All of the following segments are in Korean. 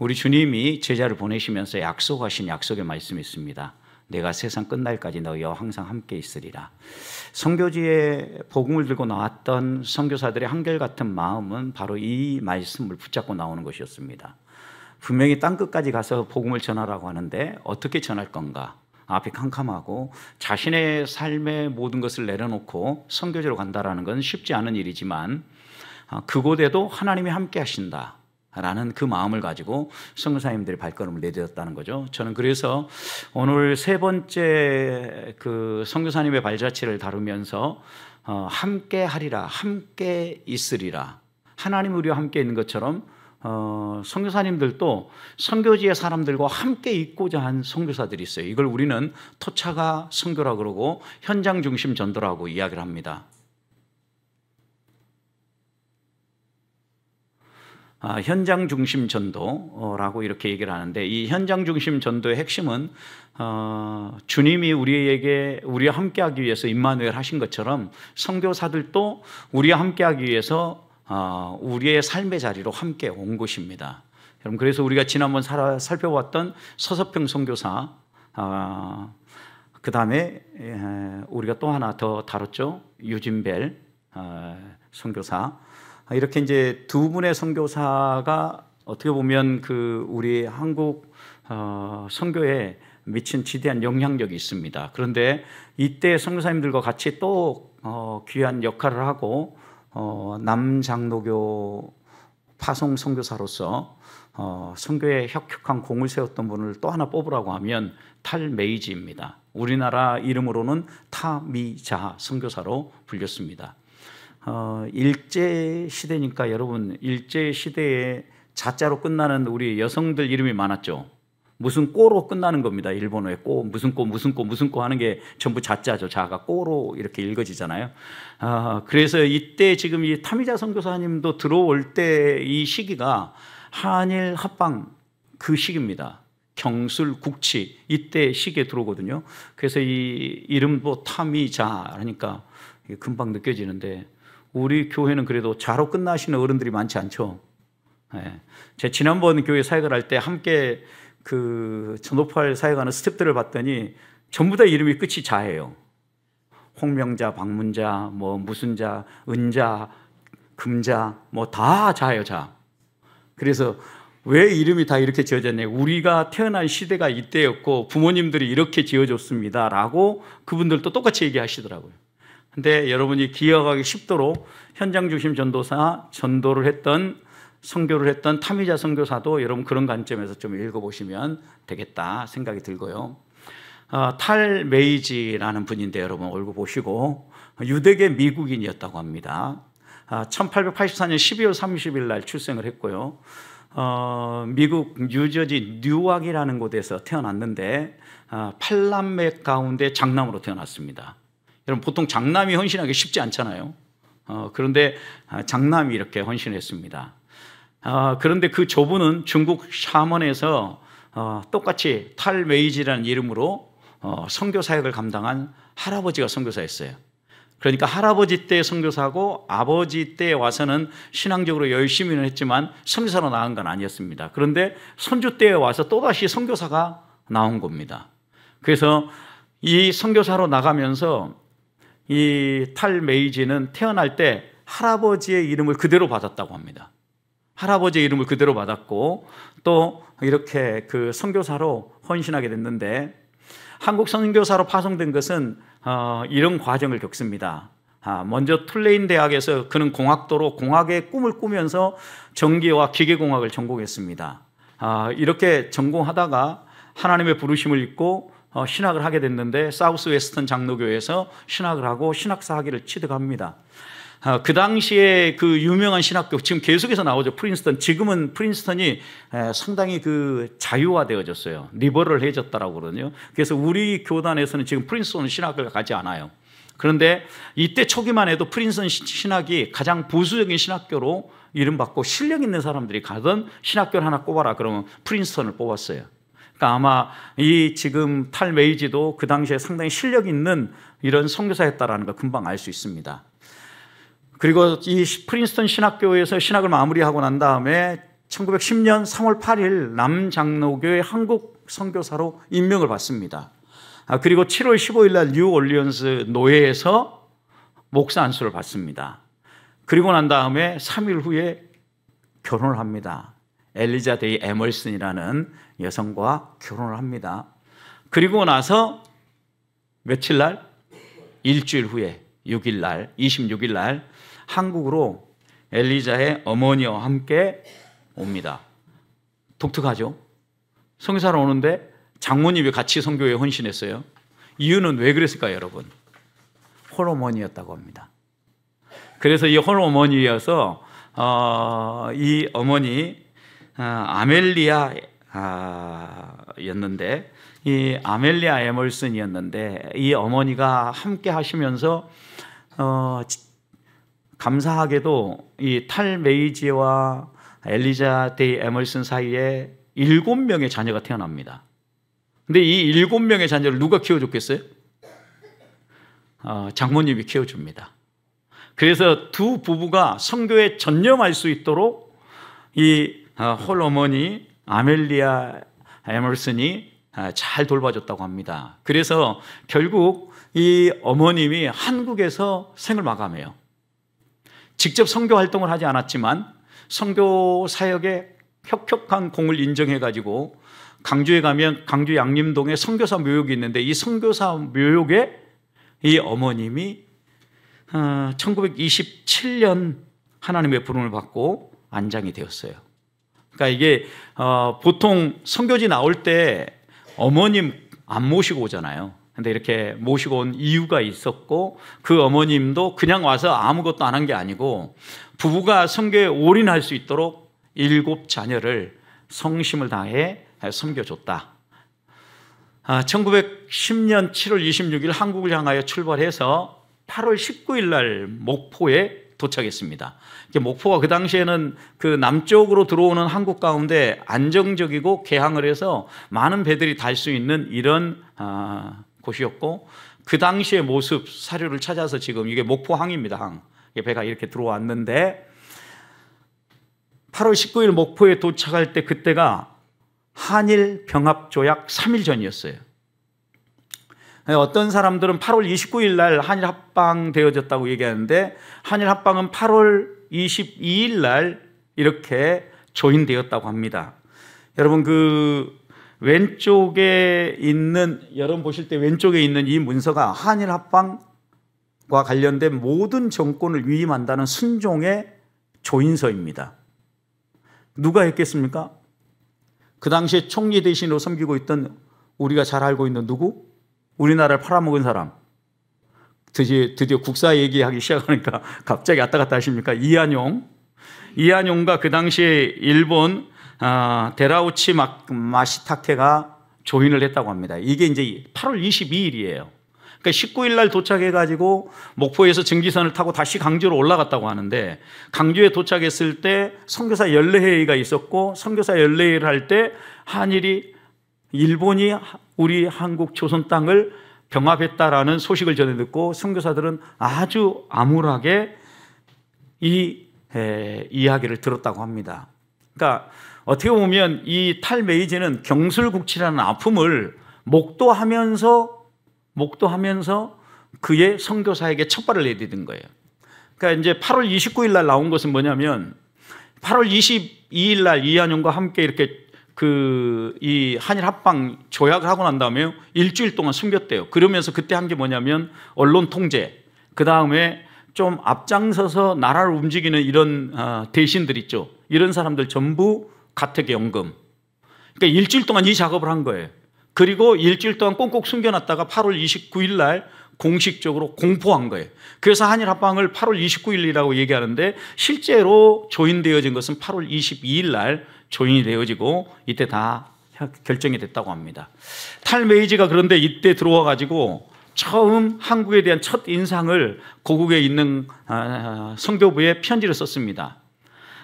우리 주님이 제자를 보내시면서 약속하신 약속의 말씀이 있습니다. 내가 세상 끝날까지 너희와 항상 함께 있으리라. 선교지에 복음을 들고 나왔던 선교사들의 한결같은 마음은 바로 이 말씀을 붙잡고 나오는 것이었습니다. 분명히 땅끝까지 가서 복음을 전하라고 하는데 어떻게 전할 건가? 앞이 캄캄하고 자신의 삶의 모든 것을 내려놓고 선교지로 간다라는 건 쉽지 않은 일이지만 그곳에도 하나님이 함께 하신다 라는 그 마음을 가지고 선교사님들이 발걸음을 내딛었다는 거죠. 저는 그래서 오늘 세 번째 그 선교사님의 발자취를 다루면서 함께 하리라, 함께 있으리라, 하나님 우리와 함께 있는 것처럼 선교사님들도 선교지의 사람들과 함께 있고자 한 선교사들이 있어요. 이걸 우리는 토차가 선교라고 그러고 현장 중심 전도라고 이야기를 합니다. 현장 중심 전도라고 이렇게 얘기를 하는데, 이 현장 중심 전도의 핵심은 주님이 우리와 함께하기 위해서 임마누엘 하신 것처럼 선교사들도 우리와 함께하기 위해서 우리의 삶의 자리로 함께 온 것입니다. 여러분, 그래서 우리가 지난번 살펴봤던 서서평 선교사, 그 다음에 우리가 또 하나 더 다뤘죠. 유진벨 선교사. 이렇게 이제 두 분의 선교사가 어떻게 보면 그 우리 한국 선교에 미친 지대한 영향력이 있습니다. 그런데 이때 선교사님들과 같이 또 귀한 역할을 하고 남장로교 파송 선교사로서 선교에 혁혁한 공을 세웠던 분을 또 하나 뽑으라고 하면 탈메이지입니다. 우리나라 이름으로는 타미자 선교사로 불렸습니다. 일제 시대니까 여러분, 일제 시대에 자자로 끝나는 우리 여성들 이름이 많았죠. 무슨 꼬로 끝나는 겁니다. 일본어에 꼬, 무슨 꼬, 무슨 꼬, 무슨 꼬 하는 게 전부 자자죠. 자가 꼬로 이렇게 읽어지잖아요. 그래서 이때 지금 이 타미자 선교사님도 들어올 때 이 시기가 한일 합방 그 시기입니다. 경술, 국치 이때 시기에 들어오거든요. 그래서 이 이름도 타미자 하니까 금방 느껴지는데, 우리 교회는 그래도 자로 끝나시는 어른들이 많지 않죠. 제가 지난번 교회 사역을 할 때 함께 그 전도파를 사역하는 스태프들을 봤더니 전부 다 이름이 끝이 자예요. 홍명자, 박문자, 뭐 무슨 자, 은자, 금자, 뭐 다 자예요, 자. 그래서 왜 이름이 다 이렇게 지어졌냐? 우리가 태어난 시대가 이때였고 부모님들이 이렇게 지어줬습니다 라고 그분들도 똑같이 얘기하시더라고요. 근데 여러분이 기억하기 쉽도록 현장 중심 전도사, 전도를 했던, 선교를 했던 타미자 선교사도 여러분 그런 관점에서 좀 읽어보시면 되겠다 생각이 들고요. 탈메이지라는 분인데 여러분 얼굴 보시고 유대계 미국인이었다고 합니다. 1884년 12월 30일 날 출생을 했고요. 미국 뉴저지 뉴악이라는 곳에서 태어났는데 8남매 가운데 장남으로 태어났습니다. 여러분 보통 장남이 헌신하기 쉽지 않잖아요. 그런데 장남이 이렇게 헌신했습니다. 그런데 그 조부는 중국 샤먼에서 똑같이 탈메이지라는 이름으로 선교 사역을 감당한 할아버지가 선교사였어요. 그러니까 할아버지 때 선교사고 아버지 때 와서는 신앙적으로 열심히는 했지만 선교사로 나온 건 아니었습니다. 그런데 손주 때에 와서 또다시 선교사가 나온 겁니다. 그래서 이 선교사로 나가면서 이 탈메이지는 태어날 때 할아버지의 이름을 그대로 받았다고 합니다. 할아버지의 이름을 그대로 받았고 또 이렇게 그 선교사로 헌신하게 됐는데, 한국 선교사로 파송된 것은 이런 과정을 겪습니다. 먼저 툴레인 대학에서 그는 공학도로 공학의 꿈을 꾸면서 전기와 기계공학을 전공했습니다. 이렇게 전공하다가 하나님의 부르심을 입고 신학을 하게 됐는데 사우스 웨스턴 장로교에서 신학을 하고 신학사 학위를 취득합니다. 그 당시에 그 유명한 신학교, 지금 계속해서 나오죠. 프린스턴. 지금은 프린스턴이 상당히 그 자유화되어졌어요. 리버럴해졌다라고 그러거든요. 그래서 우리 교단에서는 지금 프린스턴 신학을 가지 않아요. 그런데 이때 초기만 해도 프린스턴 신학이 가장 보수적인 신학교로 이름받고 실력 있는 사람들이 가던 신학교를 하나 꼽아라 그러면 프린스턴을 뽑았어요. 그러니까 아마 이 지금 탈메이지도 그 당시에 상당히 실력 있는 이런 선교사였다라는 걸 금방 알 수 있습니다. 그리고 이 프린스턴 신학교에서 신학을 마무리하고 난 다음에 1910년 3월 8일 남장로교회 한국 선교사로 임명을 받습니다. 그리고 7월 15일 날 뉴올리언스 노예에서 목사 안수를 받습니다. 그리고 난 다음에 3일 후에 결혼을 합니다. 엘리자 데이 에멀슨이라는 여성과 결혼을 합니다. 그리고 나서 며칠 날? 일주일 후에 6일 날, 26일 날 한국으로 엘리자의 어머니와 함께 옵니다. 독특하죠? 선교사로 오는데 장모님이 같이 선교에 헌신했어요. 이유는 왜 그랬을까요, 여러분? 홀어머니였다고 합니다. 그래서 이 홀어머니여서 이 어머니 아멜리아였는데, 이 아멜리아 에멀슨이었는데, 이 어머니가 함께 하시면서 감사하게도 이 탈 메이지와 엘리자 데이 에멀슨 사이에 7명의 자녀가 태어납니다. 근데 이 7명의 자녀를 누가 키워줬겠어요? 장모님이 키워줍니다. 그래서 두 부부가 선교에 전념할 수 있도록 이 홀어머니 아멜리아 에멀슨이 잘 돌봐줬다고 합니다. 그래서 결국 이 어머님이 한국에서 생을 마감해요. 직접 선교 활동을 하지 않았지만 선교 사역에 혁혁한 공을 인정해가지고 강주에 가면 강주 양림동에 선교사 묘역이 있는데, 이 선교사 묘역에 이 어머님이 1927년 하나님의 부름을 받고 안장이 되었어요. 그러니까 이게 보통 선교지 나올 때 어머님 안 모시고 오잖아요. 근데 이렇게 모시고 온 이유가 있었고, 그 어머님도 그냥 와서 아무것도 안 한 게 아니고 부부가 선교에 올인할 수 있도록 7 자녀를 성심을 다해 섬겨줬다. 1910년 7월 26일 한국을 향하여 출발해서 8월 19일 날 목포에 도착했습니다. 목포가 그 당시에는 그 남쪽으로 들어오는 한국 가운데 안정적이고 개항을 해서 많은 배들이 달 수 있는 이런 곳이었고, 그 당시의 모습 사료를 찾아서 지금 이게 목포항입니다. 항. 배가 이렇게 들어왔는데 8월 19일 목포에 도착할 때 그때가 한일 병합 조약 3일 전이었어요. 어떤 사람들은 8월 29일 날 한일 합방 되어졌다고 얘기하는데, 한일 합방은 8월 22일 날 이렇게 조인되었다고 합니다. 여러분, 그 왼쪽에 있는, 여러분 보실 때 왼쪽에 있는 이 문서가 한일 합방과 관련된 모든 정권을 위임한다는 순종의 조인서입니다. 누가 했겠습니까? 그 당시에 총리 대신으로 섬기고 있던, 우리가 잘 알고 있는 누구? 우리나라를 팔아먹은 사람. 드디어 국사 얘기하기 시작하니까 갑자기 왔다 갔다 하십니까? 이한용과 그 당시에 일본 데라우치 마시타케가 조인을 했다고 합니다. 이게 이제 8월 22일이에요. 그러니까 19일 날 도착해가지고 목포에서 증기선을 타고 다시 강주로 올라갔다고 하는데, 강주에 도착했을 때 선교사 연례회의가 있었고, 선교사 연례회의를 할 때 한일이, 일본이 우리 한국 조선 땅을 병합했다라는 소식을 전해 듣고 선교사들은 아주 암울하게 이 이야기를 들었다고 합니다. 그러니까 어떻게 보면 이 탈메이지는 경술국치라는 아픔을 목도하면서 그의 선교사에게 첫발을 내디딘 거예요. 그러니까 이제 8월 29일 날 나온 것은 뭐냐면, 8월 22일 날 이한용과 함께 이렇게 이 한일 합방 조약을 하고 난 다음에 일주일 동안 숨겼대요. 그러면서 그때 한 게 뭐냐면 언론 통제, 그 다음에 좀 앞장서서 나라를 움직이는 이런 대신들 있죠. 이런 사람들 전부 가택연금. 그러니까 일주일 동안 이 작업을 한 거예요. 그리고 일주일 동안 꽁꽁 숨겨놨다가 8월 29일 날 공식적으로 공포한 거예요. 그래서 한일 합방을 8월 29일이라고 얘기하는데, 실제로 조인되어진 것은 8월 22일 날 조인이 되어지고 이때 다 결정이 됐다고 합니다. 탈메이지가 그런데 이때 들어와 가지고 처음 한국에 대한 첫 인상을 고국에 있는 선교부에 편지를 썼습니다.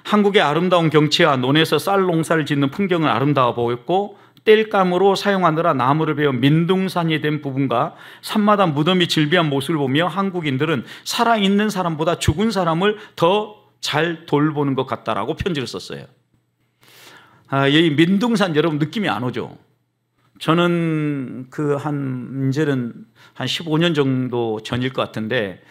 한국의 아름다운 경치와 논에서 쌀 농사를 짓는 풍경은 아름다워 보였고, 땔감으로 사용하느라 나무를 베어 민둥산이 된 부분과 산마다 무덤이 질비한 모습을 보며 한국인들은 살아있는 사람보다 죽은 사람을 더 잘 돌보는 것 같다라고 편지를 썼어요. 이 민둥산 여러분 느낌이 안 오죠? 저는 이제는 한 15년 정도 전일 것 같은데,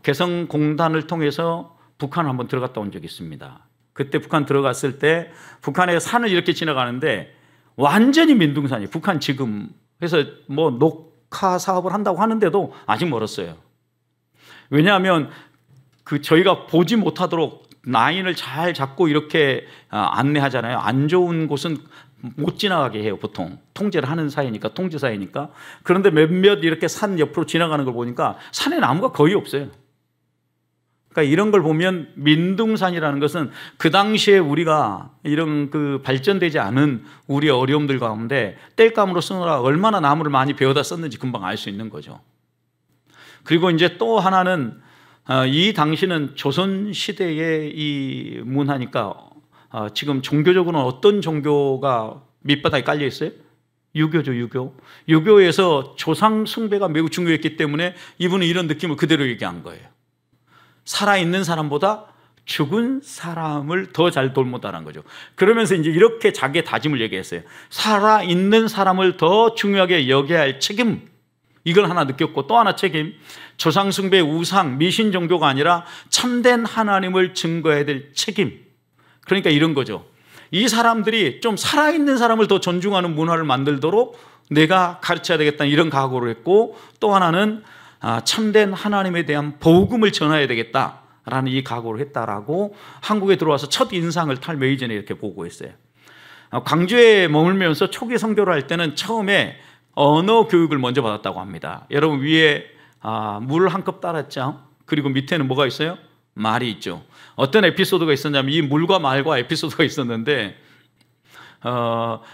개성공단을 통해서 북한을 한번 들어갔다 온 적이 있습니다. 그때 북한 들어갔을 때 북한의 산을 이렇게 지나가는데 완전히 민둥산이에요. 북한 지금 그래서 뭐 녹화 사업을 한다고 하는데도 아직 멀었어요. 왜냐하면 저희가 보지 못하도록 라인을 잘 잡고 이렇게 안내하잖아요. 안 좋은 곳은 못 지나가게 해요. 보통 통제를 하는 사이니까, 통제 사이니까. 그런데 몇몇 이렇게 산 옆으로 지나가는 걸 보니까 산에 나무가 거의 없어요. 그러니까 이런 걸 보면 민둥산이라는 것은 그 당시에 우리가 이런 발전되지 않은 우리의 어려움들 가운데 땔감으로 쓰느라 얼마나 나무를 많이 베어다 썼는지 금방 알 수 있는 거죠. 그리고 이제 또 하나는 이 당시는 조선시대의 이 문화니까 지금 종교적으로는 어떤 종교가 밑바닥에 깔려 있어요? 유교죠, 유교. 유교에서 조상 숭배가 매우 중요했기 때문에 이분은 이런 느낌을 그대로 얘기한 거예요. 살아있는 사람보다 죽은 사람을 더 잘 돌보다는 거죠. 그러면서 이제 이렇게 자기의 다짐을 얘기했어요. 살아있는 사람을 더 중요하게 여겨야 할 책임, 이걸 하나 느꼈고, 또 하나 책임, 조상 숭배, 우상, 미신 종교가 아니라 참된 하나님을 증거해야 될 책임. 그러니까 이런 거죠. 이 사람들이 좀 살아있는 사람을 더 존중하는 문화를 만들도록 내가 가르쳐야 되겠다는 이런 각오를 했고, 또 하나는 참된 하나님에 대한 복음을 전해야 되겠다라는 이 각오를 했다라고 한국에 들어와서 첫 인상을 탈메이전에 이렇게 보고했어요. 광주에 머물면서 초기 선교를 할 때는 처음에 언어 교육을 먼저 받았다고 합니다. 여러분 위에 물 한 컵 따랐죠? 그리고 밑에는 뭐가 있어요? 말이 있죠. 어떤 에피소드가 있었냐면 이 물과 말과 에피소드가 있었는데,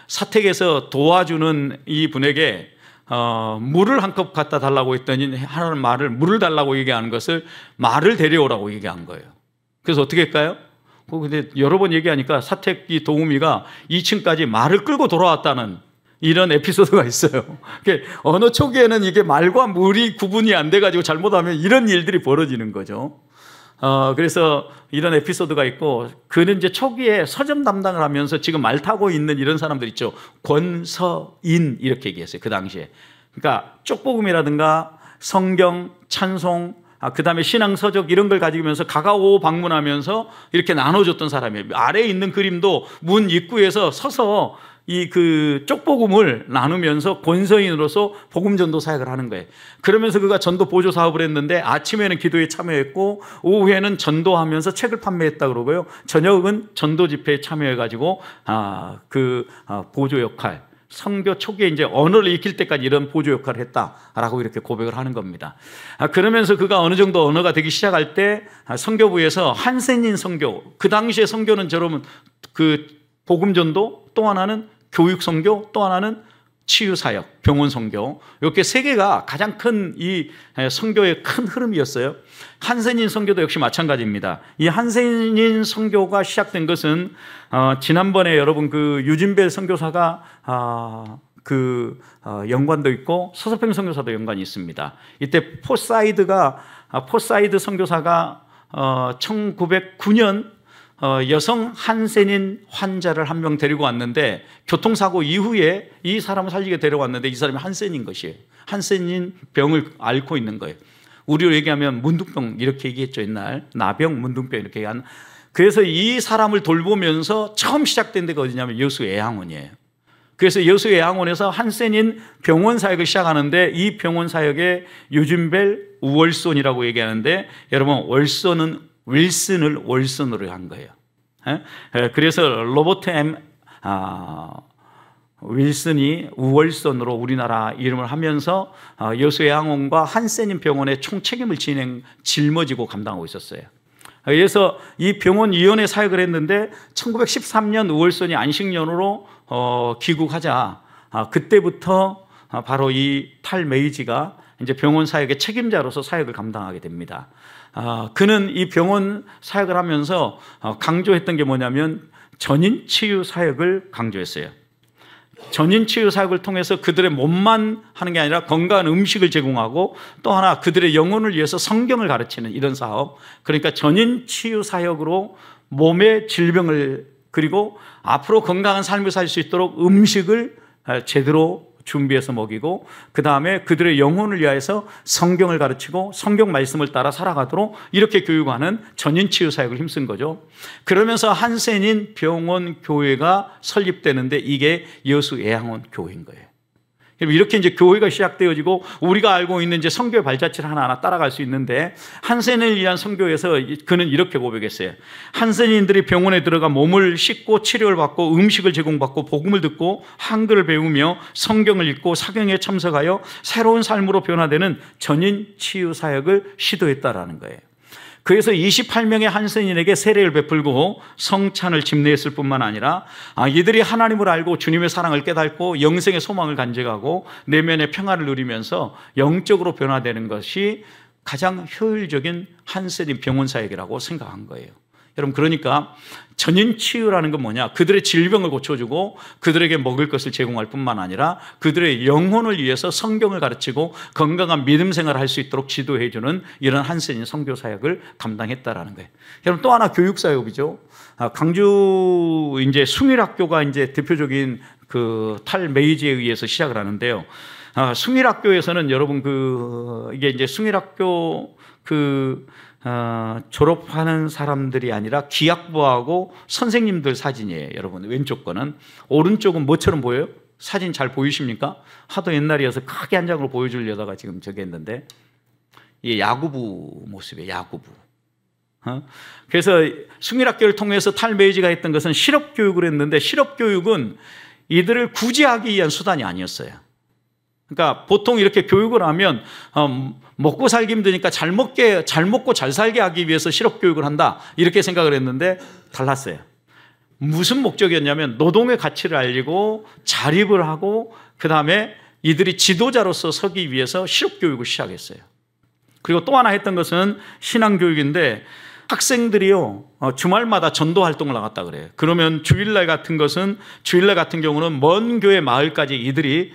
사택에서 도와주는 이 분에게 물을 한 컵 갖다 달라고 했더니 하나는 물을 달라고 얘기하는 것을 말을 데려오라고 얘기한 거예요. 그래서 어떻게 할까요? 근데 여러 번 얘기하니까 사택이 도우미가 2층까지 말을 끌고 돌아왔다는 이런 에피소드가 있어요. 언어 초기에는 이게 말과 물이 구분이 안 돼가지고 잘못하면 이런 일들이 벌어지는 거죠. 그래서 이런 에피소드가 있고, 그는 이제 초기에 서점 담당을 하면서 지금 말 타고 있는 이런 사람들 있죠. 권서인 이렇게 얘기했어요. 그 당시에. 그러니까 쪽복음이라든가 성경, 찬송, 그 다음에 신앙서적 이런 걸 가지면서 가가오 방문하면서 이렇게 나눠줬던 사람이에요. 아래에 있는 그림도 문 입구에서 서서 이 쪽복음을 나누면서 권서인으로서 복음전도 사역을 하는 거예요. 그러면서 그가 전도 보조 사업을 했는데 아침에는 기도에 참여했고 오후에는 전도하면서 책을 판매했다 그러고요. 저녁은 전도 집회에 참여해가지고 보조 역할, 선교 초기에 이제 언어를 익힐 때까지 이런 보조 역할을 했다라고 이렇게 고백을 하는 겁니다. 그러면서 그가 어느 정도 언어가 되기 시작할 때 선교부에서 한센인 선교, 그 당시에 선교는 여러분 복음전도, 또 하나는 교육 선교, 또 하나는 치유 사역, 병원 선교, 이렇게 세 개가 가장 큰 이 선교의 큰 흐름이었어요. 한센인 선교도 역시 마찬가지입니다. 이 한센인 선교가 시작된 것은 지난번에 여러분 유진벨 선교사가 연관도 있고 서서평 선교사도 연관이 있습니다. 이때 포사이드 선교사가 1909년 여성 한센인 환자를 한 명 데리고 왔는데, 교통사고 이후에 이 사람을 살리게 데려왔는데 이 사람이 한센인 것이에요. 한센인 병을 앓고 있는 거예요. 우리로 얘기하면 문둥병 이렇게 얘기했죠. 옛날 나병, 문둥병 이렇게 얘기하는. 그래서 이 사람을 돌보면서 처음 시작된 데가 어디냐면 여수애양원이에요. 그래서 여수애양원에서 한센인 병원 사역을 시작하는데, 이 병원 사역에 유진벨 우월손이라고 얘기하는데, 여러분 월손은 윌슨을 월슨으로 한 거예요. 그래서 로버트 M. 윌슨이 우월선으로 우리나라 이름을 하면서 여수애양원과 한센인 병원의 총책임을 짊어지고 감당하고 있었어요. 그래서 이 병원위원회 사역을 했는데 1913년 우월선이 안식년으로 귀국하자 그때부터 바로 이 탈메이지가 이제 병원 사역의 책임자로서 사역을 감당하게 됩니다. 그는 이 병원 사역을 하면서 강조했던 게 뭐냐면 전인 치유 사역을 강조했어요. 전인 치유 사역을 통해서 그들의 몸만 하는 게 아니라 건강한 음식을 제공하고, 또 하나 그들의 영혼을 위해서 성경을 가르치는 이런 사업. 그러니까 전인 치유 사역으로 몸의 질병을 그리고 앞으로 건강한 삶을 살 수 있도록 음식을 제대로 준비해서 먹이고, 그 다음에 그들의 영혼을 위하여서 성경을 가르치고 성경 말씀을 따라 살아가도록 이렇게 교육하는 전인치유 사역을 힘쓴 거죠. 그러면서 한센인 병원 교회가 설립되는데 이게 여수애양원 교회인 거예요. 이렇게 이제 교회가 시작되어지고 우리가 알고 있는 이제 선교의 발자취를 하나하나 따라갈 수 있는데, 한센을 위한 선교에서 그는 이렇게 고백했어요. 한센인들이 병원에 들어가 몸을 씻고 치료를 받고 음식을 제공받고 복음을 듣고 한글을 배우며 성경을 읽고 사경에 참석하여 새로운 삶으로 변화되는 전인 치유 사역을 시도했다라는 거예요. 그래서 28명의 한센인에게 세례를 베풀고 성찬을 집례했을 뿐만 아니라 이들이 하나님을 알고 주님의 사랑을 깨닫고 영생의 소망을 간직하고 내면의 평화를 누리면서 영적으로 변화되는 것이 가장 효율적인 한센인 병원 사역이라고 생각한 거예요. 여러분, 그러니까 전인치유라는 건 뭐냐? 그들의 질병을 고쳐주고 그들에게 먹을 것을 제공할 뿐만 아니라 그들의 영혼을 위해서 성경을 가르치고 건강한 믿음 생활을 할 수 있도록 지도해주는 이런 한센인 선교 사역을 감당했다라는 거예요. 여러분, 또 하나 교육 사역이죠. 강주 이제 숭일학교가 이제 대표적인 그 탈메이지에 의해서 시작을 하는데요. 숭일학교에서는 여러분 이게 이제 숭일학교 졸업하는 사람들이 아니라 기약부하고 선생님들 사진이에요. 여러분, 왼쪽 거는. 오른쪽은 뭐처럼 보여요? 사진 잘 보이십니까? 하도 옛날이어서 크게 한 장으로 보여주려다가 지금 저기 했는데, 이게 야구부 모습이에요. 야구부. 그래서 숭일학교를 통해서 탈메이지가 했던 것은 실업교육을 했는데, 실업교육은 이들을 구제하기 위한 수단이 아니었어요. 그러니까 보통 이렇게 교육을 하면 먹고 살기 힘드니까 잘 먹고 잘 살게 하기 위해서 실업교육을 한다, 이렇게 생각을 했는데 달랐어요. 무슨 목적이었냐면 노동의 가치를 알리고 자립을 하고 그 다음에 이들이 지도자로서 서기 위해서 실업교육을 시작했어요. 그리고 또 하나 했던 것은 신앙교육인데, 학생들이요 주말마다 전도 활동을 나갔다 그래요. 그러면 주일날 같은 경우는 먼 교회 마을까지 이들이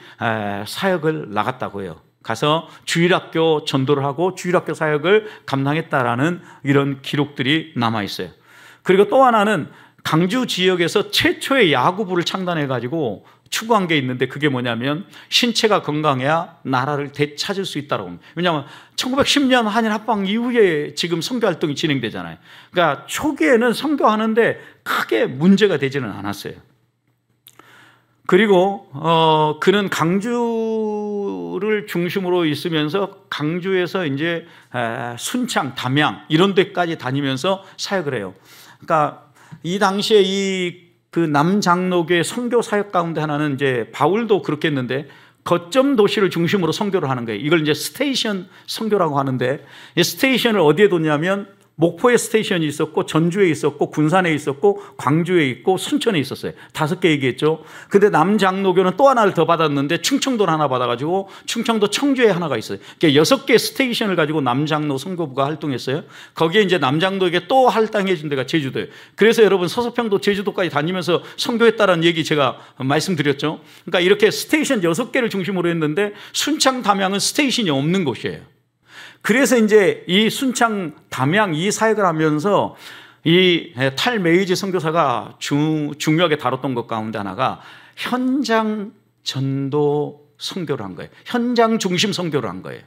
사역을 나갔다고 해요. 가서 주일학교 전도를 하고 주일학교 사역을 감당했다라는 이런 기록들이 남아 있어요. 그리고 또 하나는 강주 지역에서 최초의 야구부를 창단해 가지고 추구한 게 있는데, 그게 뭐냐면 신체가 건강해야 나라를 되찾을 수 있다고 합니다. 왜냐하면 1910년 한일 합방 이후에 지금 선교 활동이 진행되잖아요. 그러니까 초기에는 선교하는데 크게 문제가 되지는 않았어요. 그리고 그는 강주를 중심으로 있으면서 강주에서 이제 순창, 담양 이런 데까지 다니면서 사역을 해요. 그러니까 이 당시에 그 남장로교의 선교 사역 가운데 하나는 이제 바울도 그렇게 했는데, 거점 도시를 중심으로 선교를 하는 거예요. 이걸 이제 스테이션 선교라고 하는데, 이 스테이션을 어디에 뒀냐면 목포에 스테이션이 있었고 전주에 있었고 군산에 있었고 광주에 있고 순천에 있었어요. 5개 얘기했죠. 근데 남장로교는 또 하나를 더 받았는데 충청도를 하나 받아가지고 충청도 청주에 하나가 있어요. 그러니까 6개 스테이션을 가지고 남장로 선교부가 활동했어요. 거기에 이제 남장로에게 또 할당해 준 데가 제주도예요. 그래서 여러분 서서평도 제주도까지 다니면서 선교했다라는 얘기 제가 말씀드렸죠. 그러니까 이렇게 스테이션 6개를 중심으로 했는데 순창 담양은 스테이션이 없는 곳이에요. 그래서 이제 이 순창 담양 이 사역을 하면서 이 탈메이지 선교사가 중요하게 다뤘던 것 가운데 하나가 현장 전도 선교를 한 거예요. 현장 중심 선교를 한 거예요.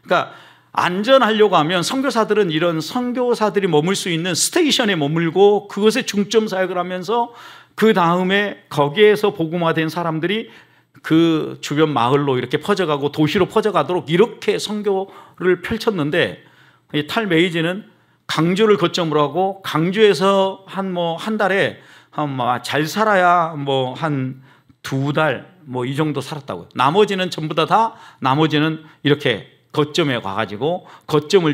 그러니까 안전하려고 하면 선교사들은 이런 선교사들이 머물 수 있는 스테이션에 머물고 그것에 중점 사역을 하면서 그 다음에 거기에서 복음화된 사람들이 그 주변 마을로 이렇게 퍼져가고 도시로 퍼져가도록 이렇게 선교를 펼쳤는데, 이 탈메이지는 강주를 거점으로 하고 강주에서 한 달에 잘 살아야 한 2달 이 정도 살았다고요. 나머지는 전부 다 나머지는 이렇게 거점에 가가지고 거점을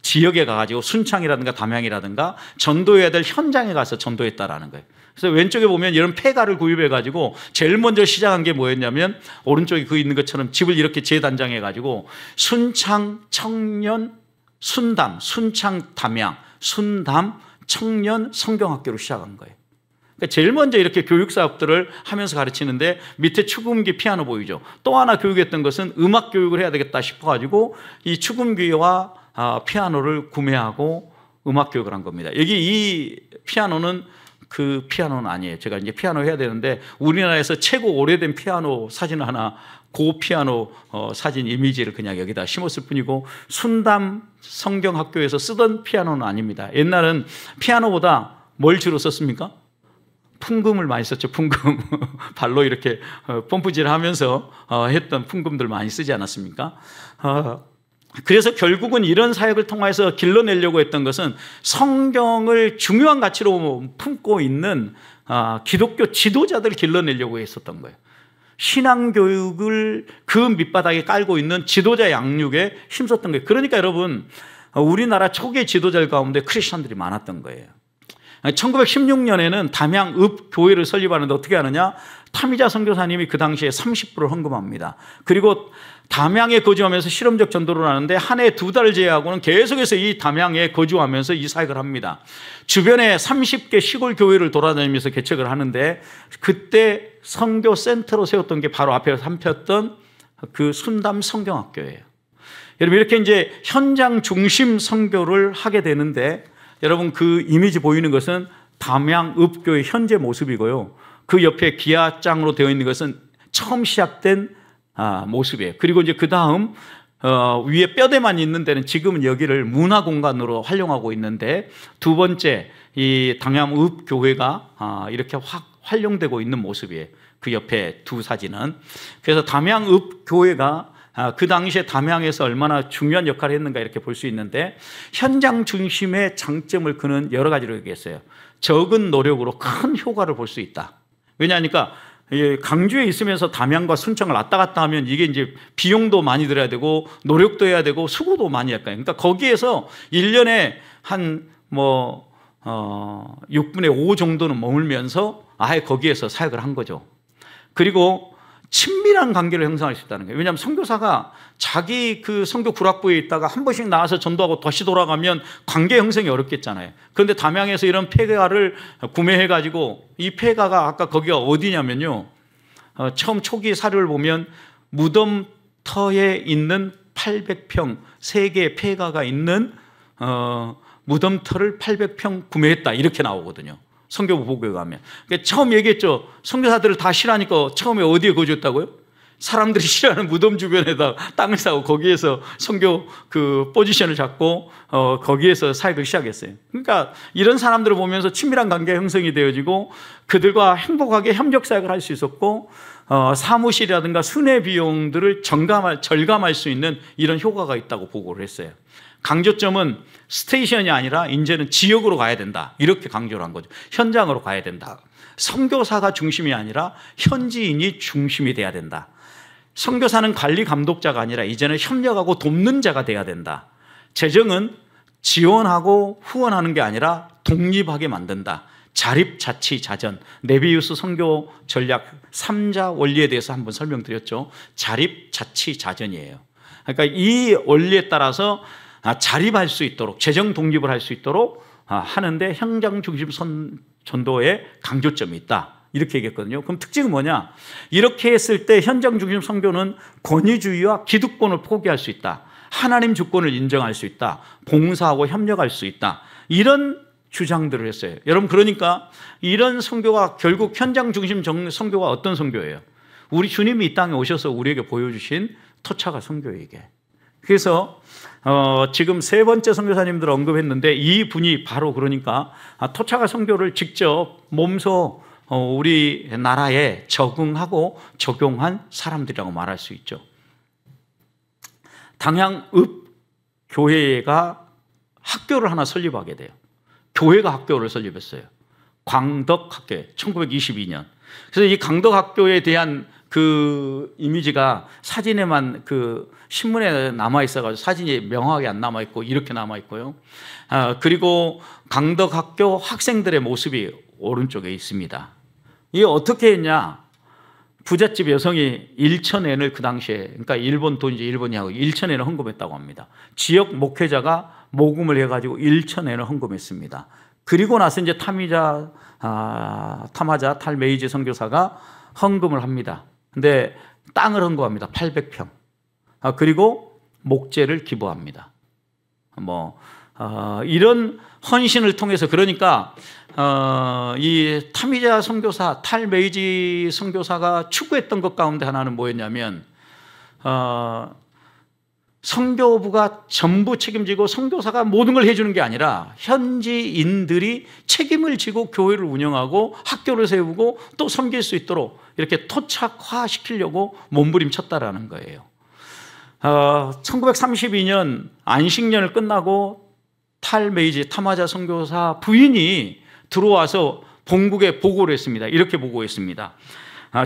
지역에 가가지고 순창이라든가 담양이라든가 전도해야 될 현장에 가서 전도했다라는 거예요. 그래서 왼쪽에 보면 이런 폐가를 구입해가지고 제일 먼저 시작한 게 뭐였냐면, 오른쪽에 그 있는 것처럼 집을 이렇게 재단장해가지고 순창 청년 순담, 순창 담양, 순담 청년 성경학교로 시작한 거예요. 그러니까 제일 먼저 이렇게 교육 사업들을 하면서 가르치는데, 밑에 축음기 피아노 보이죠. 또 하나 교육했던 것은 음악 교육을 해야 되겠다 싶어가지고 이 축음기와 피아노를 구매하고 음악 교육을 한 겁니다. 여기 이 피아노는 그 피아노는 아니에요. 제가 이제 피아노 해야 되는데 우리나라에서 최고 오래된 피아노 사진 하나, 고 피아노 사진 이미지를 그냥 여기다 심었을 뿐이고, 순담 성경학교에서 쓰던 피아노는 아닙니다. 옛날은 피아노보다 뭘 주로 썼습니까? 풍금을 많이 썼죠. 풍금. 발로 이렇게 펌프질 하면서 했던 풍금들 많이 쓰지 않았습니까? 그래서 결국은 이런 사역을 통해서 길러내려고 했던 것은 성경을 중요한 가치로 품고 있는 기독교 지도자들을 길러내려고 했었던 거예요. 신앙교육을 그 밑바닥에 깔고 있는 지도자 양육에 힘썼던 거예요. 그러니까 여러분, 우리나라 초기 지도자들 가운데 크리스천들이 많았던 거예요. 1916년에는 담양읍 교회를 설립하는데 어떻게 하느냐? 타미자 선교사님이 그 당시에 30불을 헌금합니다. 그리고 담양에 거주하면서 실험적 전도를 하는데 한 해 2달을 제외하고는 계속해서 이 담양에 거주하면서 이 사역을 합니다. 주변에 30개 시골 교회를 돌아다니면서 개척을 하는데, 그때 선교 센터로 세웠던 게 바로 앞에서 삼켰던 그 순담 성경학교예요. 여러분, 이렇게 이제 현장 중심 선교를 하게 되는데, 여러분 그 이미지 보이는 것은 담양읍교의 현재 모습이고요. 그 옆에 기아장으로 되어 있는 것은 처음 시작된 모습이에요. 그리고 이제 그 다음 위에 뼈대만 있는 데는 지금은 여기를 문화공간으로 활용하고 있는데, 두 번째 이 담양읍교회가 이렇게 확 활용되고 있는 모습이에요. 그 옆에 두 사진은. 그래서 담양읍교회가 그 당시에 담양에서 얼마나 중요한 역할을 했는가 이렇게 볼 수 있는데, 현장 중심의 장점을 그는 여러 가지로 얘기했어요. 적은 노력으로 큰 효과를 볼 수 있다. 왜냐하니까 강주에 있으면서 담양과 순창을 왔다 갔다 하면 이게 이제 비용도 많이 들어야 되고 노력도 해야 되고 수고도 많이 할 거예요. 그러니까 거기에서 1년에 한 6분의 5 정도는 머물면서 아예 거기에서 사역을 한 거죠. 그리고 친밀한 관계를 형성할 수 있다는 거예요. 왜냐하면 선교사가 자기 그 선교 구락부에 있다가 한 번씩 나와서 전도하고 다시 돌아가면 관계 형성이 어렵겠잖아요. 그런데 담양에서 이런 폐가를 구매해가지고, 이 폐가가 아까 거기가 어디냐면요, 처음 초기 사료를 보면 무덤터에 있는 800평 3개의 폐가가 있는 무덤터를 800평 구매했다 이렇게 나오거든요. 선교부 보고에 가면. 그러니까 처음 얘기했죠. 선교사들을 다 싫어하니까 처음에 어디에 거주했다고요? 사람들이 싫어하는 무덤 주변에다 땅을 사고 거기에서 선교 그 포지션을 잡고 거기에서 사역을 시작했어요. 그러니까 이런 사람들을 보면서 친밀한 관계 형성이 되어지고 그들과 행복하게 협력 사역을 할 수 있었고, 사무실이라든가 순회 비용들을 절감할 수 있는 이런 효과가 있다고 보고를 했어요. 강조점은 스테이션이 아니라 이제는 지역으로 가야 된다, 이렇게 강조를 한 거죠. 현장으로 가야 된다. 선교사가 중심이 아니라 현지인이 중심이 돼야 된다. 선교사는 관리 감독자가 아니라 이제는 협력하고 돕는 자가 돼야 된다. 재정은 지원하고 후원하는 게 아니라 독립하게 만든다. 자립자치자전, 네비우스 선교 전략 3자 원리에 대해서 한번 설명드렸죠. 자립자치자전이에요. 그러니까 이 원리에 따라서 자립할 수 있도록, 재정 독립을 할 수 있도록 하는데 현장 중심 전도에 강조점이 있다, 이렇게 얘기했거든요. 그럼 특징은 뭐냐? 이렇게 했을 때 현장 중심 선교는 권위주의와 기득권을 포기할 수 있다, 하나님 주권을 인정할 수 있다, 봉사하고 협력할 수 있다, 이런 주장들을 했어요. 여러분, 그러니까 이런 선교가 결국 현장 중심 선교가 어떤 선교예요? 우리 주님이 이 땅에 오셔서 우리에게 보여주신 토착화 선교예요, 이게. 그래서 지금 세 번째 선교사님들 언급했는데, 이 분이 바로 그러니까 토착화 선교를 직접 몸소 우리 나라에 적응하고 적용한 사람들이라고 말할 수 있죠. 담양읍 교회가 학교를 하나 설립하게 돼요. 교회가 학교를 설립했어요. 광덕학교, 1922년. 그래서 이 광덕학교에 대한 그 이미지가 사진에만 그 신문에 남아 있어가지고 사진이 명확하게 안 남아 있고 이렇게 남아 있고요. 그리고 광덕학교 학생들의 모습이 오른쪽에 있습니다. 이게 어떻게 했냐? 부잣집 여성이 1,000엔을 그 당시에, 그러니까 일본 돈이지, 일본이 하고 1,000엔을 헌금했다고 합니다. 지역 목회자가 모금을 해가지고 1,000엔을 헌금했습니다. 그리고 나서 이제 타마자 탈메이지 선교사가 헌금을 합니다. 근데 땅을 헌금합니다. 800평. 그리고 목재를 기부합니다. 이런 헌신을 통해서 그러니까 이 타미자 선교사, 탈메이지 선교사가 추구했던 것 가운데 하나는 뭐였냐면 선교부가 전부 책임지고 선교사가 모든 걸 해주는 게 아니라 현지인들이 책임을 지고 교회를 운영하고 학교를 세우고 또 섬길 수 있도록 이렇게 토착화시키려고 몸부림쳤다라는 거예요. 1932년 안식년을 끝나고 탈메이지 타마자 선교사 부인이 들어와서 본국에 보고를 했습니다. 이렇게 보고했습니다.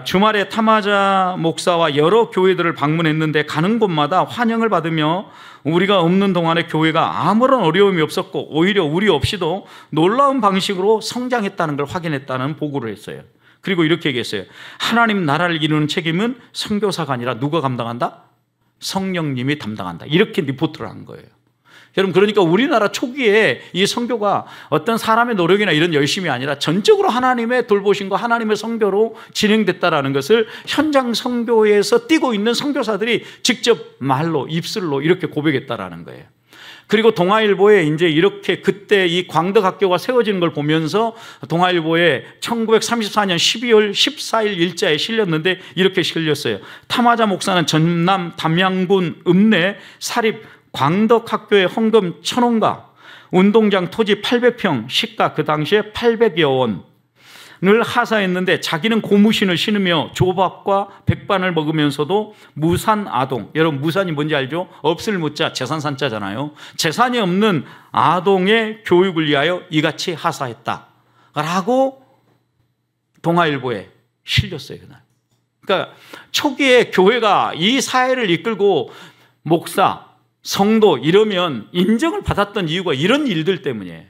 주말에 타마자 목사와 여러 교회들을 방문했는데 가는 곳마다 환영을 받으며 우리가 없는 동안에 교회가 아무런 어려움이 없었고 오히려 우리 없이도 놀라운 방식으로 성장했다는 걸 확인했다는 보고를 했어요. 그리고 이렇게 얘기했어요. 하나님 나라를 이루는 책임은 선교사가 아니라 누가 감당한다? 성령님이 담당한다. 이렇게 리포트를 한 거예요. 여러분, 그러니까 우리나라 초기에 이 선교가 어떤 사람의 노력이나 이런 열심이 아니라 전적으로 하나님의 돌보심과 하나님의 선교로 진행됐다라는 것을 현장 선교에서 뛰고 있는 선교사들이 직접 말로, 입술로 이렇게 고백했다라는 거예요. 그리고 동아일보에 이제 이렇게 그때 이 광덕학교가 세워지는 걸 보면서 동아일보에 1934년 12월 14일 일자에 실렸는데 이렇게 실렸어요. 타마자 목사는 전남 담양군 읍내 사립 광덕학교의 헌금 1,000원과 운동장 토지 800평, 시가 그 당시에 800여 원을 하사했는데 자기는 고무신을 신으며 조밥과 백반을 먹으면서도 무산 아동, 여러분 무산이 뭔지 알죠? 없을 무자, 재산 산자잖아요. 재산이 없는 아동의 교육을 위하여 이같이 하사했다 라고 동아일보에 실렸어요. 그날. 그러니까 초기에 교회가 이 사회를 이끌고 목사, 성도 이러면 인정을 받았던 이유가 이런 일들 때문이에요.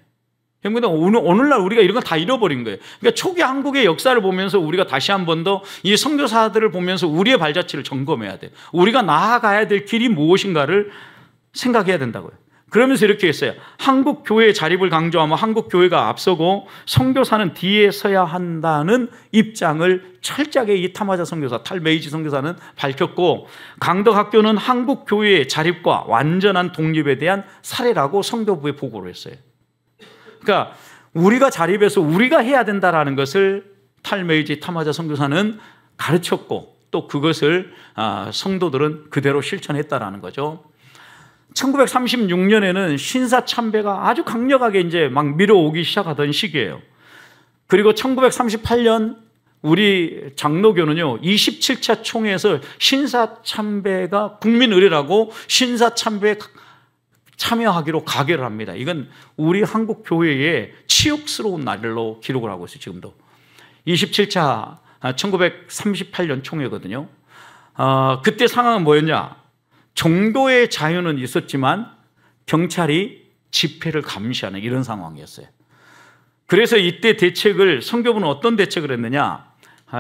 그런데 오늘날 우리가 이런 거 다 잃어버린 거예요. 그러니까 초기 한국의 역사를 보면서 우리가 다시 한 번 더 이 선교사들을 보면서 우리의 발자취를 점검해야 돼요. 우리가 나아가야 될 길이 무엇인가를 생각해야 된다고요. 그러면서 이렇게 했어요. 한국 교회의 자립을 강조하며 한국 교회가 앞서고 선교사는 뒤에 서야 한다는 입장을 철저하게 이 타마자 선교사, 탈메이지 선교사는 밝혔고 강덕학교는 한국 교회의 자립과 완전한 독립에 대한 사례라고 선교부에 보고를 했어요. 그러니까 우리가 자립해서 우리가 해야 된다라는 것을 탈메이지 타마자 선교사는 가르쳤고 또 그것을 성도들은 그대로 실천했다라는 거죠. 1936년에는 신사참배가 아주 강력하게 이제 막 밀어오기 시작하던 시기예요. 그리고 1938년 우리 장로교는요 27차 총회에서 신사참배가 국민의례라고 신사참배에 참여하기로 가결을 합니다. 이건 우리 한국 교회의 치욕스러운 날로 기록을 하고 있어요. 지금도 27차 1938년 총회거든요. 그때 상황은 뭐였냐? 종교의 자유는 있었지만 경찰이 집회를 감시하는 이런 상황이었어요. 그래서 이때 대책을 선교부는 어떤 대책을 했느냐?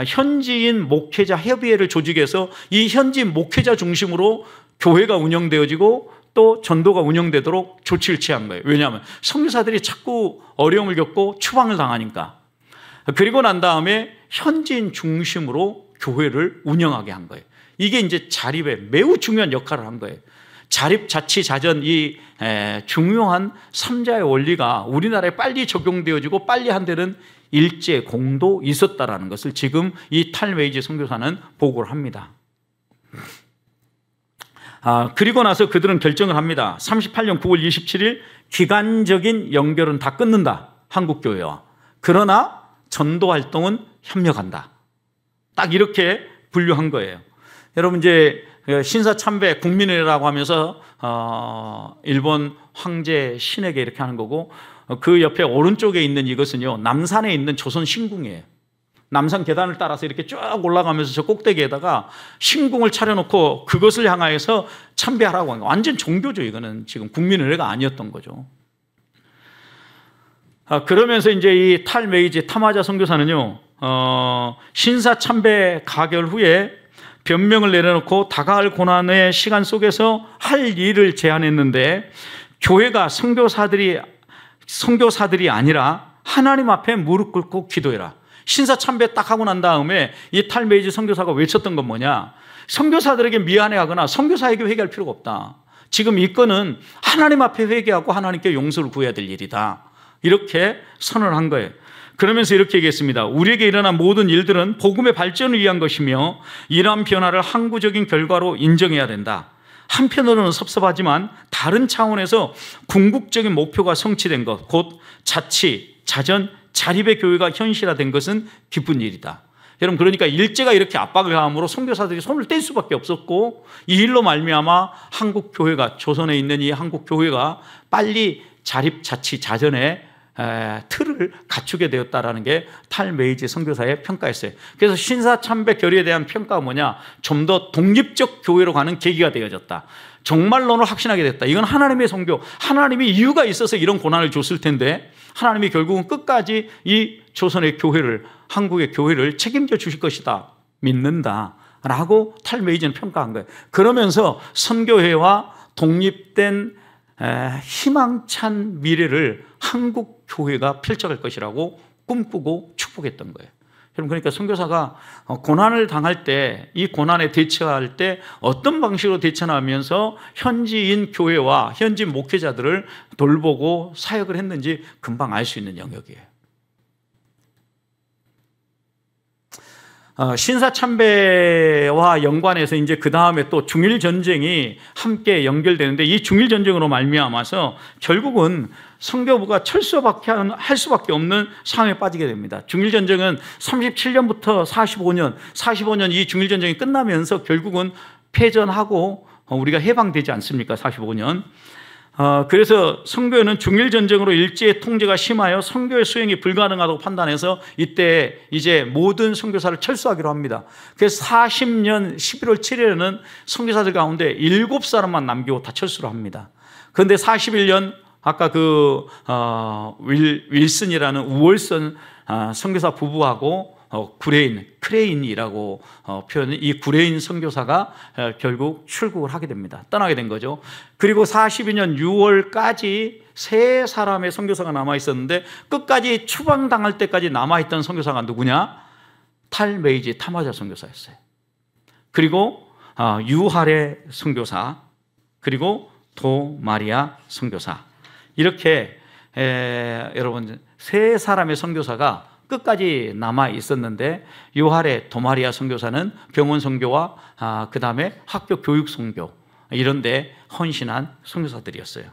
현지인 목회자 협의회를 조직해서 이 현지인 목회자 중심으로 교회가 운영되어지고 또 전도가 운영되도록 조치를 취한 거예요. 왜냐하면 선교사들이 자꾸 어려움을 겪고 추방을 당하니까. 그리고 난 다음에 현지인 중심으로 교회를 운영하게 한 거예요. 이게 이제 자립에 매우 중요한 역할을 한 거예요. 자립, 자치, 자전 이 중요한 3자의 원리가 우리나라에 빨리 적용되어지고 빨리 한다는 일제 공도 있었다라는 것을 지금 이 탈메이지 선교사는 보고를 합니다. 그리고 나서 그들은 결정을 합니다. 38년 9월 27일 기간적인 연결은 다 끊는다. 한국교회와. 그러나 전도 활동은 협력한다. 딱 이렇게 분류한 거예요. 여러분 이제 신사참배 국민회라고 하면서 일본 황제 신에게 이렇게 하는 거고 그 옆에 오른쪽에 있는 이것은요 남산에 있는 조선 신궁이에요. 남산 계단을 따라서 이렇게 쭉 올라가면서 저 꼭대기에다가 신궁을 차려놓고 그것을 향하여서 참배하라고 하는 거. 완전 종교죠. 이거는 지금 국민의례가 아니었던 거죠. 그러면서 이제 이 탈메이지 타마자 선교사는요 신사참배 가결 후에 변명을 내려놓고 다가올 고난의 시간 속에서 할 일을 제안했는데 교회가 선교사들이 아니라 하나님 앞에 무릎 꿇고 기도해라. 신사참배 딱 하고 난 다음에 이 탈메이지 선교사가 외쳤던 건 뭐냐? 선교사들에게 미안해하거나 선교사에게 회개할 필요가 없다. 지금 이 건은 하나님 앞에 회개하고 하나님께 용서를 구해야 될 일이다. 이렇게 선언을 한 거예요. 그러면서 이렇게 얘기했습니다. 우리에게 일어난 모든 일들은 복음의 발전을 위한 것이며 이러한 변화를 항구적인 결과로 인정해야 된다. 한편으로는 섭섭하지만 다른 차원에서 궁극적인 목표가 성취된 것, 곧 자치, 자전, 자립의 교회가 현실화된 것은 기쁜 일이다. 여러분, 그러니까 일제가 이렇게 압박을 가함으로 선교사들이 손을 뗄 수밖에 없었고, 이 일로 말미암아 한국 교회가, 조선에 있는 이 한국 교회가 빨리 자립, 자치, 자전의 틀을 갖추게 되었다라는 게 탈메이지 선교사의 평가였어요. 그래서 신사참배 결의에 대한 평가가 뭐냐? 좀 더 독립적 교회로 가는 계기가 되어졌다. 정말론을 확신하게 됐다. 이건 하나님의 선교, 하나님이 이유가 있어서 이런 고난을 줬을 텐데 하나님이 결국은 끝까지 이 조선의 교회를, 한국의 교회를 책임져 주실 것이다. 믿는다라고 탈메이지는 평가한 거예요. 그러면서 선교회와 독립된 희망찬 미래를 한국 교회가 펼쳐갈 것이라고 꿈꾸고 축복했던 거예요. 여러분, 그러니까 선교사가 고난을 당할 때, 이 고난에 대처할 때 어떤 방식으로 대처하면서 현지인 교회와 현지 목회자들을 돌보고 사역을 했는지 금방 알 수 있는 영역이에요. 신사참배와 연관해서 이제 그 다음에 또 중일전쟁이 함께 연결되는데, 이 중일전쟁으로 말미암아서 결국은 선교부가 철수밖에 할 수밖에 없는 상황에 빠지게 됩니다. 중일전쟁은 37년부터 45년 이 중일전쟁이 끝나면서 결국은 패전하고 우리가 해방되지 않습니까? 45년. 그래서 선교회는 중일전쟁으로 일제의 통제가 심하여 선교의 수행이 불가능하다고 판단해서 이때 이제 모든 선교사를 철수하기로 합니다. 그래서 40년 11월 7일에는 선교사들 가운데 7사람만 남기고 다 철수를 합니다. 그런데 41년 아까 윌슨이라는 우월선 선교사 부부하고 크레인이라고 표현한 이 구레인 선교사가 결국 출국을 하게 됩니다. 떠나게 된 거죠. 그리고 42년 6월까지 3사람의 선교사가 남아 있었는데 끝까지 추방당할 때까지 남아있던 선교사가 누구냐? 탈메이지 타마자 선교사였어요. 그리고 유하레 선교사, 그리고 도마리아 선교사, 이렇게 여러분 3사람의 선교사가 끝까지 남아 있었는데, 요하레 도마리아 선교사는 병원 선교와 그 다음에 학교 교육 선교 이런 데 헌신한 선교사들이었어요.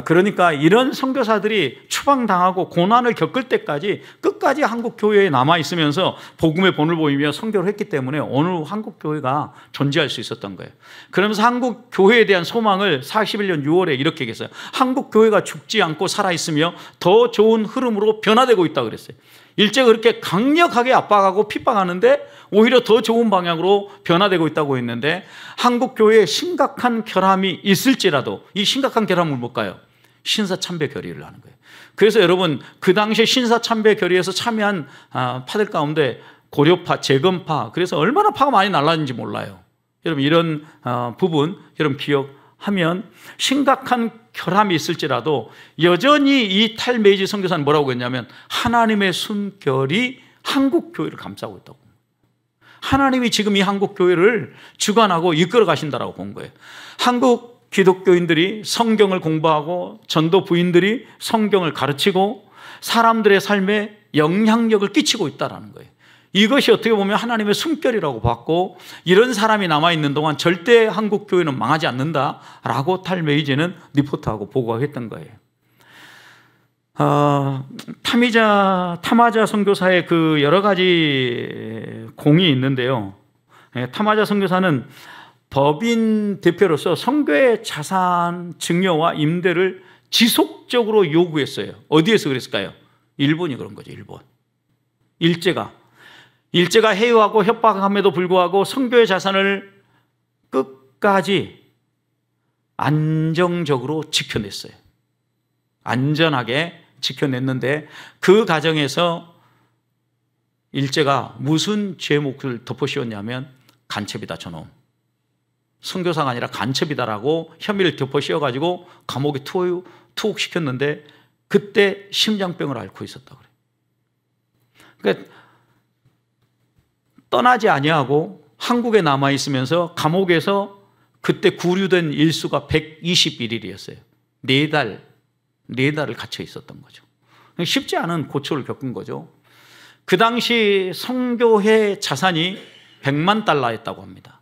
그러니까 이런 선교사들이 추방당하고 고난을 겪을 때까지 끝까지 한국 교회에 남아 있으면서 복음의 본을 보이며 선교를 했기 때문에 오늘 한국 교회가 존재할 수 있었던 거예요. 그러면서 한국 교회에 대한 소망을 41년 6월에 이렇게 얘기했어요. 한국 교회가 죽지 않고 살아 있으며 더 좋은 흐름으로 변화되고 있다고 그랬어요. 일제가 그렇게 강력하게 압박하고 핍박하는데 오히려 더 좋은 방향으로 변화되고 있다고 했는데, 한국 교회에 심각한 결함이 있을지라도 이 심각한 결함을 뭘까요? 신사참배 결의를 하는 거예요. 그래서 여러분, 그 당시에 신사참배 결의에서 참여한 파들 가운데 고려파, 재건파, 그래서 얼마나 파가 많이 날랐는지 몰라요. 여러분, 이런 부분 여러분 기억하면 심각한 결함이 있을지라도 여전히 이 탈메이지 선교사는 뭐라고 했냐면 하나님의 숨결이 한국 교회를 감싸고 있다고. 하나님이 지금 이 한국 교회를 주관하고 이끌어 가신다라고 본 거예요. 한국 기독교인들이 성경을 공부하고 전도 부인들이 성경을 가르치고 사람들의 삶에 영향력을 끼치고 있다는 거예요. 이것이 어떻게 보면 하나님의 숨결이라고 봤고, 이런 사람이 남아있는 동안 절대 한국 교회는 망하지 않는다라고 탈메이지는 리포트하고 보고했던 거예요. 타마자 선교사의 그 여러 가지 공이 있는데요. 타마자 선교사는 법인 대표로서 선교의 자산 증여와 임대를 지속적으로 요구했어요. 어디에서 그랬을까요? 일본이 그런 거죠. 일제가 해요하고 협박함에도 불구하고 선교의 자산을 끝까지 안정적으로 지켜냈어요. 안전하게 지켜냈는데 그 과정에서 일제가 무슨 죄목을 덮어씌웠냐면 간첩이다 저놈. 선교사가 아니라 간첩이다라고 혐의를 덮어씌워가지고 감옥에 투옥시켰는데 그때 심장병을 앓고 있었다고 그래요. 그러니까 떠나지 아니하고 한국에 남아있으면서 감옥에서 그때 구류된 일수가 121일이었어요. 네 달을 갇혀 있었던 거죠. 쉽지 않은 고초를 겪은 거죠. 그 당시 선교회 자산이 100만 달러였다고 합니다.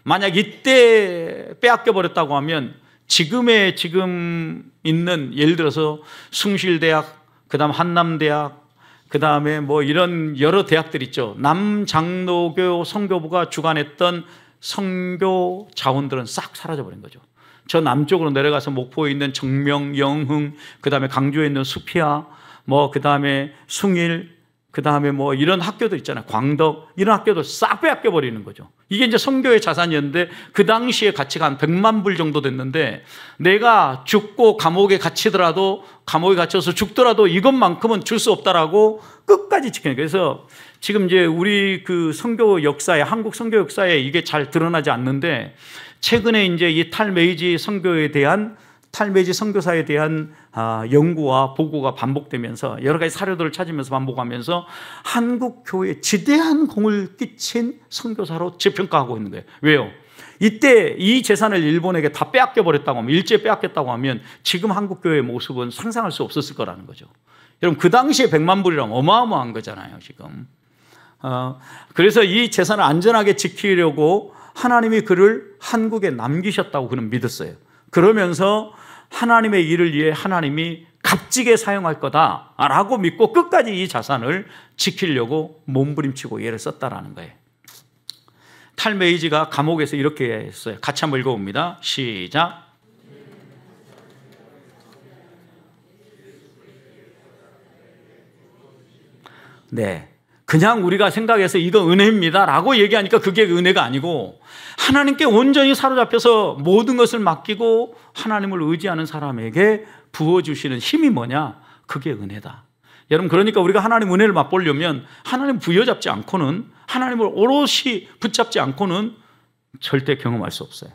만약 이때 빼앗겨 버렸다고 하면 지금 있는 예를 들어서 숭실대학, 그다음 한남대학, 그다음에 뭐 이런 여러 대학들 있죠. 남장로교 선교부가 주관했던 선교 자원들은 싹 사라져버린 거죠. 저 남쪽으로 내려가서 목포에 있는 정명, 영흥, 그다음에 강주에 있는 수피아, 뭐 그다음에 숭일, 그다음에 뭐 이런 학교들 있잖아요. 광덕, 이런 학교들 싹 빼앗겨 버리는 거죠. 이게 이제 선교의 자산이었는데 그 당시에 가치가 한 100만 불 정도 됐는데 내가 죽고 감옥에 갇혀서 죽더라도 이것만큼은 줄 수 없다라고 끝까지 지키는 거예요. 그래서 지금 이제 우리 그 선교 역사에, 한국 선교 역사에 이게 잘 드러나지 않는데 최근에 이제 이 탈메이지 선교사에 대한 연구와 보고가 반복되면서 여러 가지 사료들을 찾으면서 반복하면서 한국 교회에 지대한 공을 끼친 선교사로 재평가하고 있는 거예요. 왜요? 이때 이 재산을 일본에게 다 빼앗겨 버렸다고 하면, 일제 빼앗겼다고 하면 지금 한국 교회의 모습은 상상할 수 없었을 거라는 거죠. 여러분, 그 당시에 100만 불이라면 어마어마한 거잖아요, 지금. 그래서 이 재산을 안전하게 지키려고 하나님이 그를 한국에 남기셨다고 그는 믿었어요. 그러면서 하나님의 일을 위해 하나님이 값지게 사용할 거다라고 믿고 끝까지 이 자산을 지키려고 몸부림치고 애를 썼다라는 거예요. 탈메이지가 감옥에서 이렇게 했어요. 같이 한번 읽어봅니다. 시작. 네, 그냥 우리가 생각해서 이거 은혜입니다 라고 얘기하니까 그게 은혜가 아니고 하나님께 온전히 사로잡혀서 모든 것을 맡기고 하나님을 의지하는 사람에게 부어주시는 힘이 뭐냐? 그게 은혜다. 여러분, 그러니까 우리가 하나님 은혜를 맛보려면 하나님 부여잡지 않고는, 하나님을 오롯이 붙잡지 않고는 절대 경험할 수 없어요.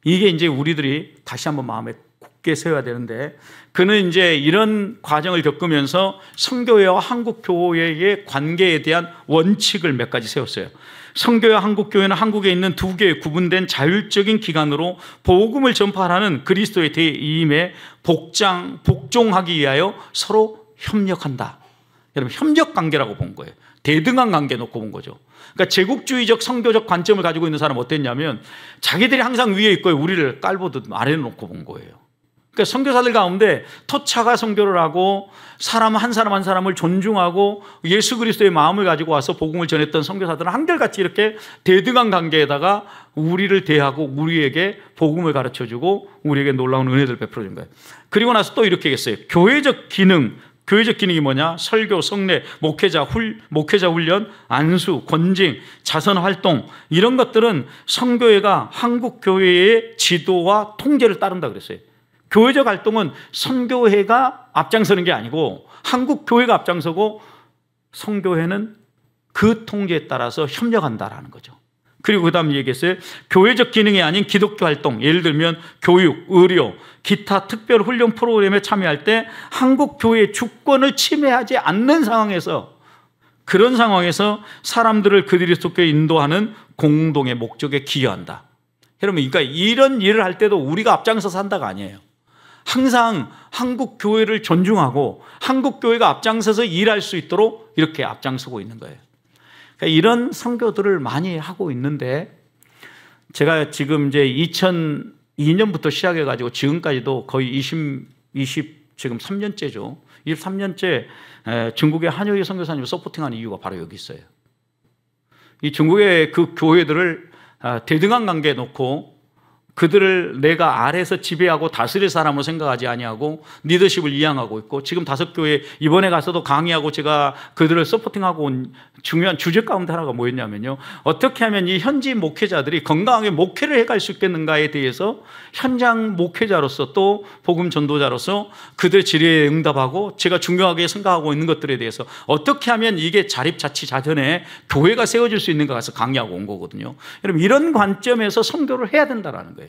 이게 이제 우리들이 다시 한번 마음에 굳게 세워야 되는데, 그는 이제 이런 과정을 겪으면서 선교회와 한국 교회의 관계에 대한 원칙을 몇 가지 세웠어요. 선교회와 한국 교회는 한국에 있는 두 개의 구분된 자율적인 기관으로 복음을 전파하는 그리스도의 대임에 복종하기 위하여 서로 협력한다. 여러분, 협력 관계라고 본 거예요. 대등한 관계 놓고 본 거죠. 그러니까 제국주의적 선교적 관점을 가지고 있는 사람은 어땠냐면 자기들이 항상 위에 있고 우리를 깔보듯 아래에 놓고 본 거예요. 그러니까 선교사들 가운데 토차가 선교를 하고 사람 한 사람을 존중하고 예수 그리스도의 마음을 가지고 와서 복음을 전했던 선교사들은 한결같이 이렇게 대등한 관계에다가 우리를 대하고 우리에게 복음을 가르쳐주고 우리에게 놀라운 은혜를 베풀어준 거예요. 그리고 나서 또 이렇게 얘기했어요. 교회적 기능이 뭐냐? 설교, 성례, 목회자 훈련, 안수, 권징, 자선 활동, 이런 것들은 선교회가 한국 교회의 지도와 통제를 따른다 그랬어요. 교회적 활동은 선교회가 앞장서는 게 아니고 한국 교회가 앞장서고 선교회는 그 통제에 따라서 협력한다라는 거죠. 그리고 그 다음에 얘기했어요. 교회적 기능이 아닌 기독교 활동, 예를 들면 교육, 의료, 기타 특별 훈련 프로그램에 참여할 때 한국 교회의 주권을 침해하지 않는 상황에서, 그런 상황에서 사람들을 그리스도께 인도하는 공동의 목적에 기여한다. 여러분, 그러니까 이런 일을 할 때도 우리가 앞장서서 한다가 아니에요. 항상 한국 교회를 존중하고 한국 교회가 앞장서서 일할 수 있도록 이렇게 앞장서고 있는 거예요. 그러니까 이런 선교들을 많이 하고 있는데, 제가 지금 이제 2002년부터 시작해가지고 지금까지도 거의 지금 3년째죠. 23년째 중국의 한효희 선교사님을 서포팅하는 이유가 바로 여기 있어요. 이 중국의 그 교회들을 대등한 관계에 놓고 그들을 내가 아래에서 지배하고 다스릴 사람으로 생각하지 아니하고 리더십을 이양하고 있고, 지금 5교회 이번에 가서도 강의하고 제가 그들을 서포팅하고 온 중요한 주제 가운데 하나가 뭐였냐면요, 어떻게 하면 이 현지 목회자들이 건강하게 목회를 해갈 수 있겠는가에 대해서 현장 목회자로서 또 복음 전도자로서 그들의 질의에 응답하고 제가 중요하게 생각하고 있는 것들에 대해서 어떻게 하면 이게 자립자치자전에 교회가 세워질 수 있는가 가서 강의하고 온 거거든요. 여러분, 이런 관점에서 선교를 해야 된다라는 거예요.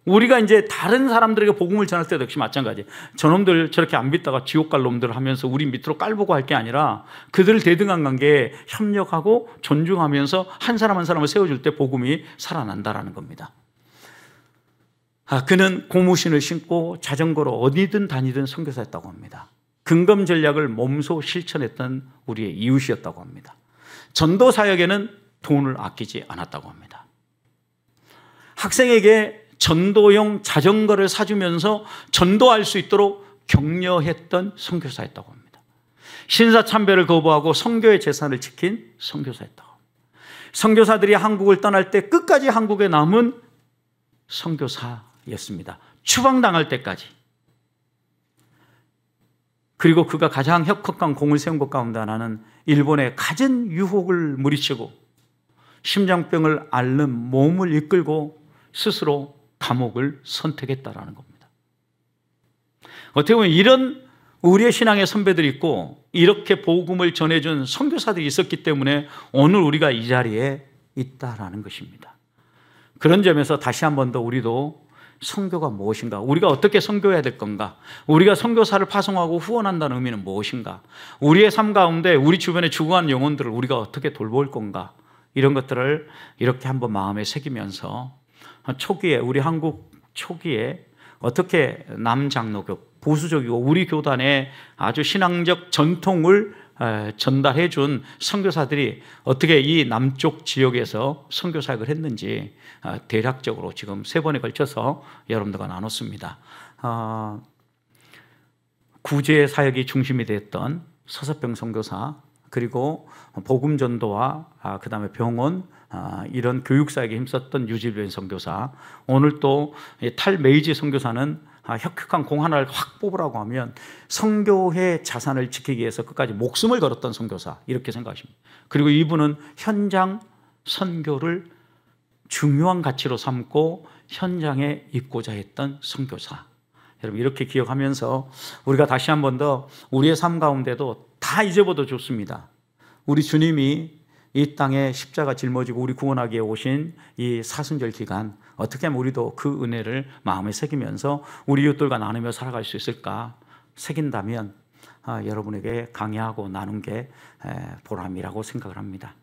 우리가 이제 다른 사람들에게 복음을 전할 때도 역시 마찬가지. 저놈들 저렇게 안 믿다가 지옥 갈 놈들 하면서 우리 밑으로 깔보고 할 게 아니라 그들을 대등한 관계에 협력하고 존중하면서 한 사람 한 사람을 세워줄 때 복음이 살아난다라는 겁니다. 그는 고무신을 신고 자전거로 어디든 다니든 선교사였다고 합니다. 근검 전략을 몸소 실천했던 우리의 이웃이었다고 합니다. 전도 사역에는 돈을 아끼지 않았다고 합니다. 학생에게 전도용 자전거를 사주면서 전도할 수 있도록 격려했던 선교사였다고 합니다. 신사참배를 거부하고 선교의 재산을 지킨 선교사였다고 합니다. 선교사들이 한국을 떠날 때 끝까지 한국에 남은 선교사였습니다. 추방당할 때까지. 그리고 그가 가장 혁혁한 공을 세운 것 가운데 하나는 일본의 갖은 유혹을 물리치고 심장병을 앓는 몸을 이끌고 스스로 감옥을 선택했다라는 겁니다. 어떻게 보면 이런 우리의 신앙의 선배들이 있고 이렇게 복음을 전해준 선교사들이 있었기 때문에 오늘 우리가 이 자리에 있다라는 것입니다. 그런 점에서 다시 한 번 더 우리도 선교가 무엇인가, 우리가 어떻게 선교해야 될 건가, 우리가 선교사를 파송하고 후원한다는 의미는 무엇인가, 우리의 삶 가운데 우리 주변에 죽어가는 영혼들을 우리가 어떻게 돌볼 건가, 이런 것들을 이렇게 한번 마음에 새기면서 초기에, 우리 한국 초기에 어떻게 남장로교, 보수적이고 우리 교단의 아주 신앙적 전통을 전달해 준 선교사들이 어떻게 이 남쪽 지역에서 선교 사역을 했는지 대략적으로 지금 3번에 걸쳐서 여러분들과 나눴습니다. 구제 사역이 중심이 됐던 서서병 선교사, 그리고 복음 전도와 그다음에 병원, 이런 교육 사역에 힘썼던 유질변 선교사, 오늘 또 탈메이지 선교사는 혁혁한 공 하나를 확 뽑으라고 하면 선교회 자산을 지키기 위해서 끝까지 목숨을 걸었던 선교사, 이렇게 생각하십니다. 그리고 이분은 현장 선교를 중요한 가치로 삼고 현장에 있고자 했던 선교사. 여러분 이렇게 기억하면서 우리가 다시 한 번 더 우리의 삶 가운데도 다 잊어버려도 좋습니다. 우리 주님이 이 땅에 십자가 짊어지고 우리 구원하기에 오신 이 사순절 기간, 어떻게 하면 우리도 그 은혜를 마음에 새기면서 우리 이웃들과 나누며 살아갈 수 있을까 새긴다면 여러분에게 강의하고 나눈 게 보람이라고 생각을 합니다.